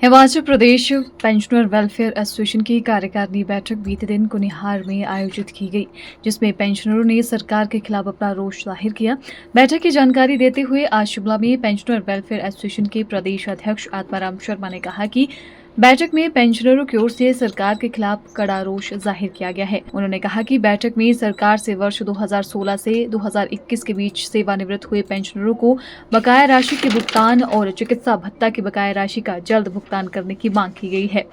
Himachal Pradesh pensioner welfare association की कार्यकारिणी बैठक बीते दिन कुनिहार में आयोजित की गई, जिसमें पेंशनरों ने सरकार के खिलाफ अपना रोष जाहिर किया। बैठक की जानकारी देते हुए आज शिमला में पेंशनर वेलफेयर एसोसिएशन के प्रदेश अध्यक्ष आत्माराम शर्मा ने कहा कि बैठक में पेंशनरों की ओर से सरकार के खिलाफ कड़ा रोष जाहिर किया गया है। उन्होंने कहा कि बैठक में सरकार से वर्ष 2016 से 2021 के बीच सेवानिवृत्त हुए पेंशनरों को बकाया राशि के भुगतान और चिकित्सा भत्ता की बकाया राशि का जल्द भुगतान करने की मांग की गई है।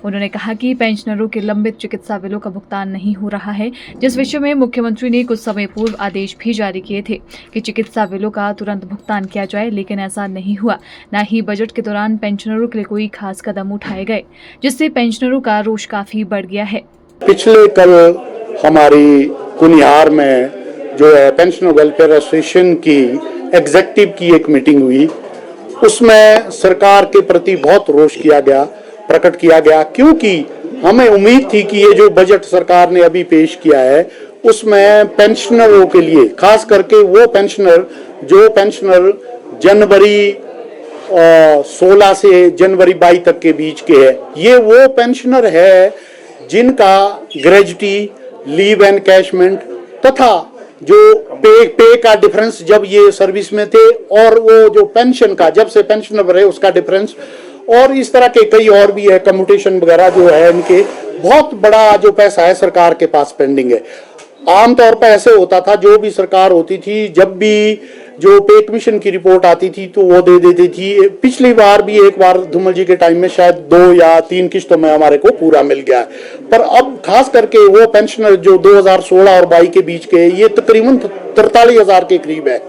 उन्होंने कहा कि पेंशनरों के लंबित चिकित्सा बिलों का भुगतान नहीं हो रहा है, जिस विषय में मुख्यमंत्री ने कुछ समय पूर्व आदेश भी जारी किए थे कि चिकित्सा बिलों का तुरंत भुगतान किया जाए, लेकिन ऐसा नहीं हुआ। न ही बजट के दौरान पेंशनरों के लिए कोई खास कदम उठाए गए, जिससे पेंशनरों का रोष काफी बढ़ गया है। पिछले कल हमारी कुनिहार में जो है पेंशनर वेलफेयर एसोसिएशन की एग्जीक्यूटिव की एक मीटिंग हुई। उसमें सरकार के प्रति बहुत रोष प्रकट किया गया, क्योंकि हमें उम्मीद थी कि ये जो बजट सरकार ने अभी पेश किया है उसमें पेंशनरों के लिए, खास करके वो पेंशनर जनवरी 16 से जनवरी 22 तक के बीच के है, ये वो पेंशनर है जिनका ग्रेजुटी, लीव एनकैशमेंट तथा जो पे का डिफरेंस जब ये सर्विस में थे और वो जो पेंशन का जब से पेंशनर रहे उसका डिफरेंस, और इस तरह के कई और भी है, कम्यूटेशन वगैरह जो है, इनके बहुत बड़ा जो पैसा है सरकार के पास पेंडिंग है। आमतौर पर ऐसे होता था, जो भी सरकार होती थी, जब भी जो पे कमीशन की रिपोर्ट आती थी तो वो दे देती थी। पिछली बार भी एक बार धूमल जी के टाइम में शायद 2 या 3 किस्तों में हमारे को पूरा मिल गया है। पर अब खास करके वो पेंशनर जो 2016 और 22 के बीच के, ये तकरीबन 43,000 के करीब है।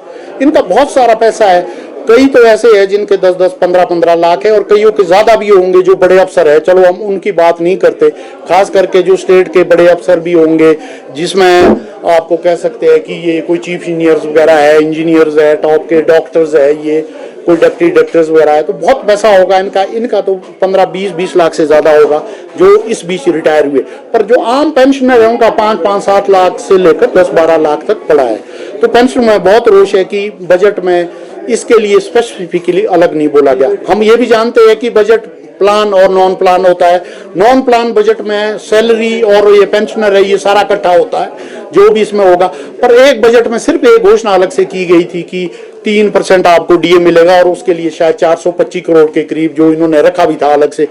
इनका बहुत सारा पैसा है। कई तो ऐसे हैं जिनके 10-10, 15-15 लाख है, और कईयों के ज्यादा भी होंगे जो बड़े अफसर है। चलो हम उनकी बात नहीं करते, खास करके जो स्टेट के बड़े अफसर भी होंगे, जिसमें आपको कह सकते हैं कि ये कोई चीफ इंजीनियर्स वगैरह है, इंजीनियर्स है, टॉप के डॉक्टर्स है, ये कोई डिप्टी डायरेक्टर्स वगैरह है, तो बहुत पैसा होगा इनका तो 15-20 लाख से ज्यादा होगा जो इस बीच रिटायर हुए। पर जो आम पेंशनर है उनका 5-7 लाख से लेकर 10-12 लाख तक पड़ा है। तो पेंशन में बहुत रोष है कि बजट में इसके लिए स्पेसिफिकली अलग नहीं बोला गया। हम ये भी जानते हैं कि बजट प्लान और नॉन प्लान होता है। नॉन प्लान बजट में सैलरी और ये पेंशनर है, ये सारा इकट्ठा होता है जो भी इसमें होगा। पर एक बजट में सिर्फ एक घोषणा अलग से की गई थी कि 3% आपको डीए मिलेगा, और उसके लिए शायद 425 करोड़ के करीब जो इन्होंने रखा भी था अलग से।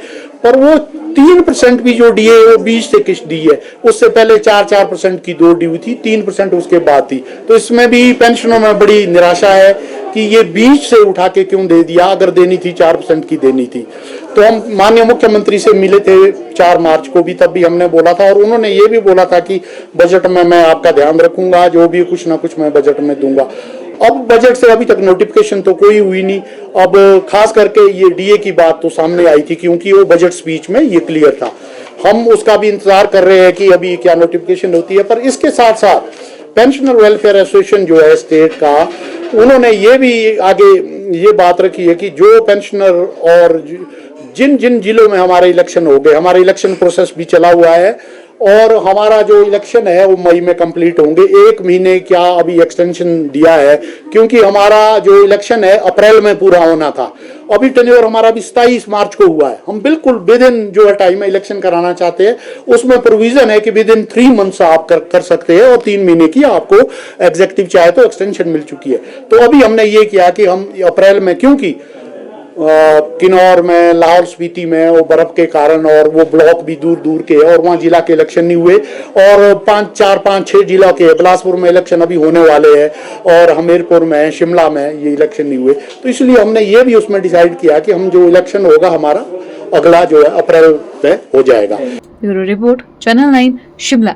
पर वो 3% भी जो डीए वो 20 से किस्त डी है, उससे पहले 4% की 2 डी थी, 3% उसके बाद थी। तो इसमें भी पेंशनों में बड़ी निराशा है कि ये 20 से उठा के क्यों दे दिया, अगर देनी थी 4% की देनी थी। तो हम माननीय मुख्यमंत्री से मिले थे 4 मार्च को भी, तब भी हमने बोला था, और उन्होंने ये भी बोला था कि बजट में मैं आपका ध्यान रखूंगा, जो भी कुछ ना कुछ मैं बजट में दूंगा। अब बजट से अभी तक नोटिफिकेशन तो कोई हुई नहीं। अब खास करके ये डीए की बात तो सामने आई थी, क्योंकि वो बजट स्पीच में ये क्लियर था। हम उसका भी इंतजार कर रहे हैं कि अभी क्या नोटिफिकेशन होती है। पर इसके साथ साथ पेंशनर वेलफेयर एसोसिएशन जो है स्टेट का, उन्होंने ये भी आगे ये बात रखी है कि जो पेंशनर और जिन जिन जिलों में हमारे इलेक्शन हो गए, हमारा इलेक्शन प्रोसेस भी चला हुआ है, और हमारा जो इलेक्शन है वो मई में कंप्लीट होंगे। 1 महीने क्या अभी एक्सटेंशन दिया है, क्योंकि हमारा जो इलेक्शन है अप्रैल में पूरा होना था। अभी टेन्योर हमारा भी 27 मार्च को हुआ है। हम बिल्कुल विद इन जो है टाइम में इलेक्शन कराना चाहते हैं। उसमें प्रोविजन है कि विद इन 3 मंथ्स आप कर सकते हैं, और 3 महीने की आपको एग्जीक्यूटिव चाहे तो एक्सटेंशन मिल चुकी है। तो अभी हमने ये किया कि हम अप्रैल में, क्योंकि किन्नौर में, लाहौल स्पीति में वो बर्फ के कारण, और वो ब्लॉक भी दूर दूर के, और वहाँ जिला के इलेक्शन नहीं हुए, और 5-4-5-6 जिला के, बिलासपुर में इलेक्शन अभी होने वाले हैं, और हमीरपुर में, शिमला में ये इलेक्शन नहीं हुए। तो इसलिए हमने ये भी उसमें डिसाइड किया कि हम जो इलेक्शन होगा हमारा अगला जो है अप्रैल में हो जाएगा। Bureau report, channel 9, Shimla.